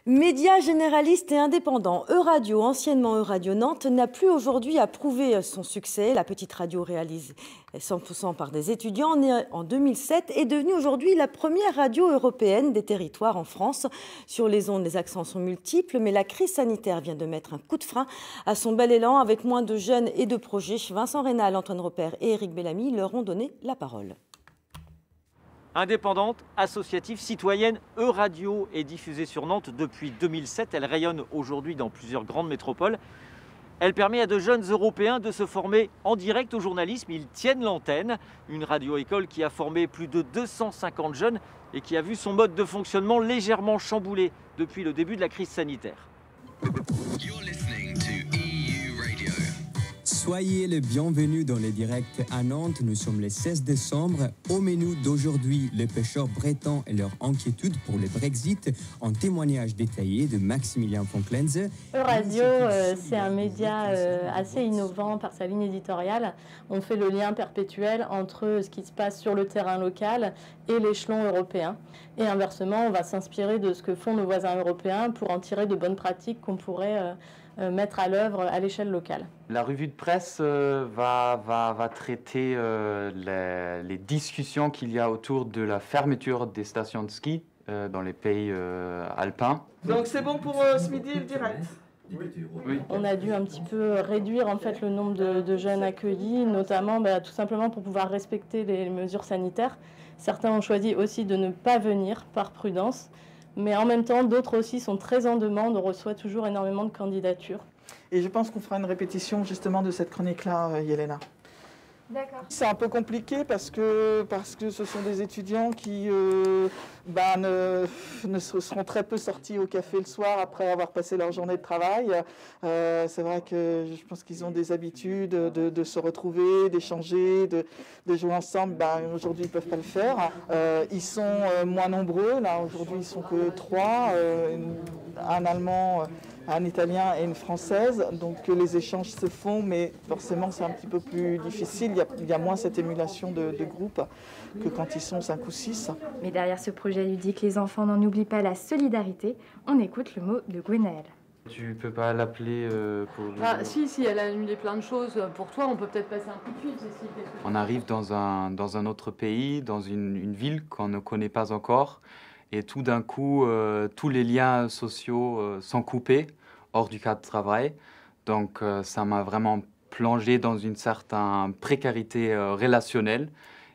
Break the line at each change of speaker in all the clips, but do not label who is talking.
Média généraliste et indépendant, Euradio, anciennement Euradio Nantes, n'a plus aujourd'hui à prouver son succès. La petite radio réalisée 100% par des étudiants, née en 2007, est devenue aujourd'hui la première radio européenne des territoires en France. Sur les ondes, les accents sont multiples, mais la crise sanitaire vient de mettre un coup de frein à son bel élan. Avec moins de jeunes et de projets, Vincent Rénal, Antoine Repère et Éric Bellamy leur ont donné la parole.
Indépendante, associative, citoyenne, Euradio est diffusée sur Nantes depuis 2007. Elle rayonne aujourd'hui dans plusieurs grandes métropoles. Elle permet à de jeunes Européens de se former en direct au journalisme. Ils tiennent l'antenne. Une radio-école qui a formé plus de 250 jeunes et qui a vu son mode de fonctionnement légèrement chamboulé depuis le début de la crise sanitaire.
Soyez les bienvenus dans les directs à Nantes. Nous sommes le 16 décembre. Au menu d'aujourd'hui, les pêcheurs bretons et leur inquiétude pour le Brexit, un témoignage détaillé de Maximilien Fonklenze.
Euradio, c'est un média assez innovant par sa ligne éditoriale. On fait le lien perpétuel entre ce qui se passe sur le terrain local et l'échelon européen. Et inversement, on va s'inspirer de ce que font nos voisins européens pour en tirer de bonnes pratiques qu'on pourrait mettre à l'œuvre à l'échelle locale.
La revue de presse va traiter les discussions qu'il y a autour de la fermeture des stations de ski dans les pays alpins.
Donc c'est bon pour ce midi le direct.
Oui.
On a dû un petit peu réduire en fait le nombre de jeunes accueillis, notamment tout simplement pour pouvoir respecter les mesures sanitaires. Certains ont choisi aussi de ne pas venir par prudence. Mais en même temps, d'autres aussi sont très en demande. On reçoit toujours énormément de candidatures.
Et je pense qu'on fera une répétition justement de cette chronique-là, Yelena.
D'accord.
C'est un peu compliqué parce que ce sont des étudiants qui ne seront très peu sortis au café le soir après avoir passé leur journée de travail. C'est vrai que je pense qu'ils ont des habitudes de se retrouver, d'échanger, de jouer ensemble. Aujourd'hui, ils ne peuvent pas le faire. Ils sont moins nombreux. Là, aujourd'hui, ils ne sont que 3, un Allemand, un Italien et une Française. Donc les échanges se font, mais forcément, c'est un petit peu plus difficile. Il y a moins cette émulation de groupe que quand ils sont 5 ou 6.
Mais derrière ce projet ludique, les enfants n'en oublient pas la solidarité. On écoute le mot de Gwenaëlle.
Tu peux pas l'appeler pour...
Si, elle a annulé plein de choses. Pour toi, on peut peut-être passer un coup de fil, Cécile.
On arrive dans un autre pays, dans une ville qu'on ne connaît pas encore. Et tout d'un coup, tous les liens sociaux sont coupés hors du cadre de travail. Donc ça m'a vraiment plongé dans une certaine précarité relationnelle.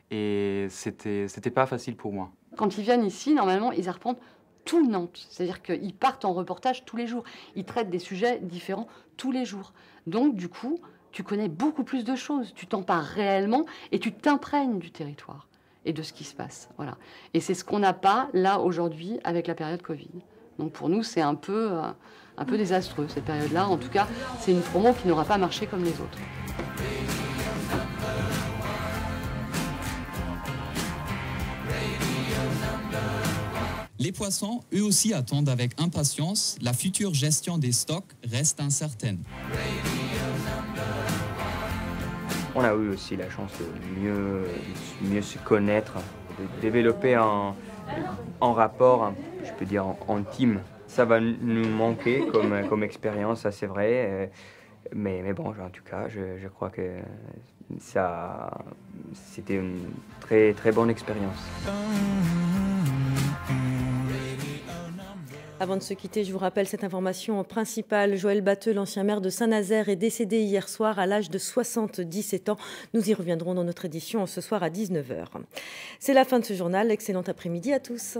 Et c'était pas facile pour moi.
Quand ils viennent ici, normalement, ils arpentent tout Nantes. C'est-à-dire qu'ils partent en reportage tous les jours. Ils traitent des sujets différents tous les jours. Donc, du coup, tu connais beaucoup plus de choses. Tu t'empares réellement et tu t'imprègnes du territoire et de ce qui se passe. Voilà. Et c'est ce qu'on n'a pas, là, aujourd'hui, avec la période Covid. Donc, pour nous, c'est un peu désastreux, cette période-là. En tout cas, c'est une promo qui n'aura pas marché comme les autres.
Les poissons, eux aussi, attendent avec impatience. La future gestion des stocks reste incertaine.
On a eu aussi la chance de mieux se connaître, de développer un rapport, je peux dire, en team. Ça va nous manquer comme expérience, ça c'est vrai. Mais bon, en tout cas, je crois que c'était une très, très bonne expérience.
Avant de se quitter, je vous rappelle cette information principale. Joël Batteux, l'ancien maire de Saint-Nazaire, est décédé hier soir à l'âge de 77 ans. Nous y reviendrons dans notre édition ce soir à 19h. C'est la fin de ce journal. Excellent après-midi à tous.